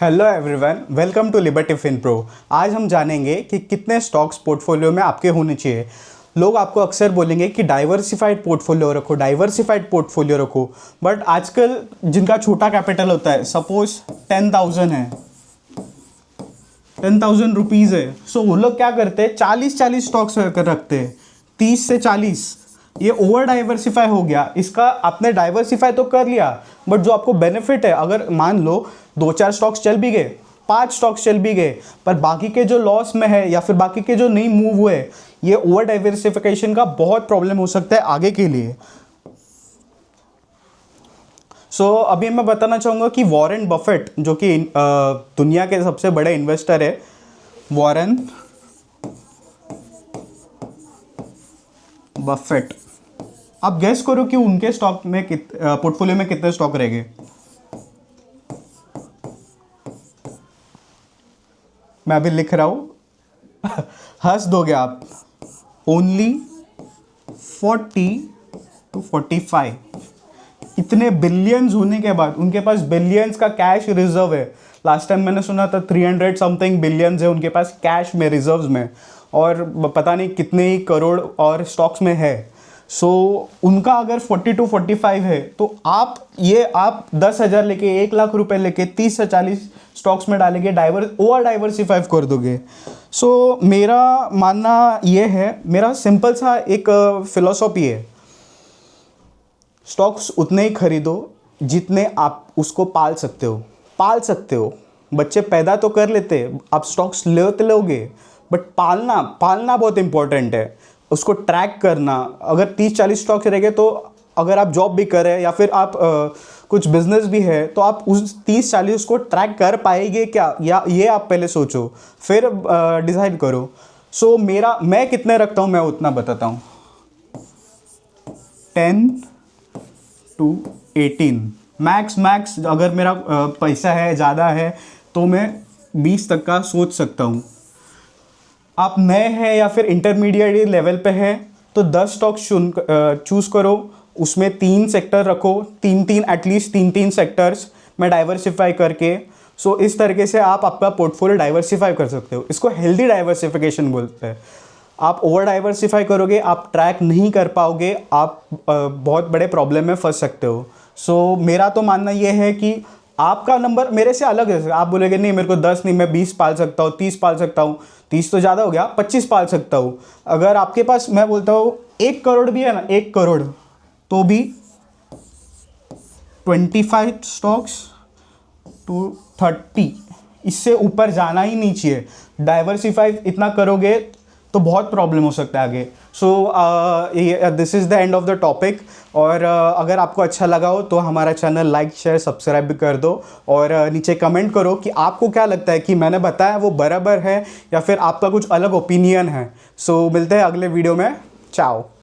Hello everyone, welcome to Liberty Finpro. आज हम जानेंगे कि कितने स्टॉक्स पोर्टफोलियो में आपके होने चाहिए। लोग आपको अक्सर बोलेंगे कि डाइवर्सिफाइड पोर्टफोलियो रखो, डाइवर्सिफाइड पोर्टफोलियो रखो। बट आजकल जिनका छोटा कैपिटल होता है, सपोज 10,000 है, 10,000 रुपीज़ है, सो वो लोग क्या करते हैं, 40-40 स्टॉक्स रखते हैं, 30 से 40। ये ओवर डाइवर्सिफाई हो गया। इसका आपने डाइवर्सिफाई तो कर लिया, बट जो आपको बेनिफिट है, अगर मान लो 2-4 स्टॉक्स चल भी गए, 5 स्टॉक्स चल भी गए, पर बाकी के जो लॉस में है या फिर बाकी के जो नहीं मूव हुए, ये ओवर डाइवर्सिफिकेशन का बहुत प्रॉब्लम हो सकता है आगे के लिए। अभी मैं बताना चाहूँगा कि वॉरेन बफेट, जो कि दुनिया के सबसे बड़े इन्वेस्टर है, वॉरेन बफेट, आप गेस करो कि उनके स्टॉक में पोर्टफोलियो में कितने स्टॉक रह गए। मैं अभी लिख रहा हूँ हंस दोगे आप। Only 40 to 45। इतने बिलियंस होने के बाद उनके पास बिलियंस का कैश रिजर्व है। लास्ट टाइम मैंने सुना था 300 समथिंग बिलियंस है उनके पास कैश में, रिजर्व्स में, और पता नहीं कितने ही करोड़ और स्टॉक्स में है। उनका अगर 40 to 45 है, तो आप 10,000 लेके, 1 लाख रुपए लेके 30 से 40 स्टॉक्स में डालेंगे, ओवर डाइवर्सिफाई कर दोगे। मेरा मानना ये है, मेरा सिंपल सा एक फिलॉसफी है, स्टॉक्स उतने ही खरीदो जितने आप उसको पाल सकते हो। बच्चे पैदा तो कर लेते, आप स्टॉक्स लोगे, बट पालना बहुत इंपॉर्टेंट है। उसको ट्रैक करना, अगर 30-40 स्टॉक्स रहेंगे, तो अगर आप जॉब भी करें या फिर आप कुछ बिजनेस भी है, तो आप उस 30-40 को ट्रैक कर पाएंगे क्या, या ये आप पहले सोचो, फिर डिसाइड करो। मैं कितने रखता हूँ, मैं उतना बताता हूँ। 10 to 18 मैक्स। अगर मेरा पैसा है, ज़्यादा है, तो मैं 20 तक का सोच सकता हूँ। आप नए हैं या फिर इंटरमीडिएट लेवल पे हैं, तो 10 स्टॉक चूज़ करो, उसमें 3 सेक्टर रखो, एटलीस्ट 3 सेक्टर्स में डाइवर्सिफाई करके। इस तरीके से आप आपका पोर्टफोलियो डाइवर्सिफाई कर सकते हो। इसको हेल्दी डाइवर्सिफिकेशन बोलते हैं। आप ओवर डाइवर्सिफाई करोगे, आप ट्रैक नहीं कर पाओगे, आप बहुत बड़े प्रॉब्लम में फंस सकते हो। मेरा तो मानना ये है कि आपका नंबर मेरे से अलग है। आप बोलेंगे नहीं, मेरे को 10 नहीं, मैं 20 पाल सकता हूँ, 30 पाल सकता हूँ। 30 तो ज़्यादा हो गया, 25 पाल सकता हूँ। अगर आपके पास, मैं बोलता हूँ, 1 करोड़ भी है ना, 1 करोड़, तो भी 25 स्टॉक्स टू 30, इससे ऊपर जाना ही नहीं चाहिए। डाइवर्सिफाई इतना करोगे तो बहुत प्रॉब्लम हो सकता है आगे। This is the end of the topic. और अगर आपको अच्छा लगा हो तो हमारा चैनल लाइक, शेयर, सब्सक्राइब भी कर दो, और नीचे कमेंट करो कि आपको क्या लगता है कि मैंने बताया वो बराबर है, या फिर आपका कुछ अलग ओपिनियन है। मिलते हैं अगले वीडियो में। चाओ।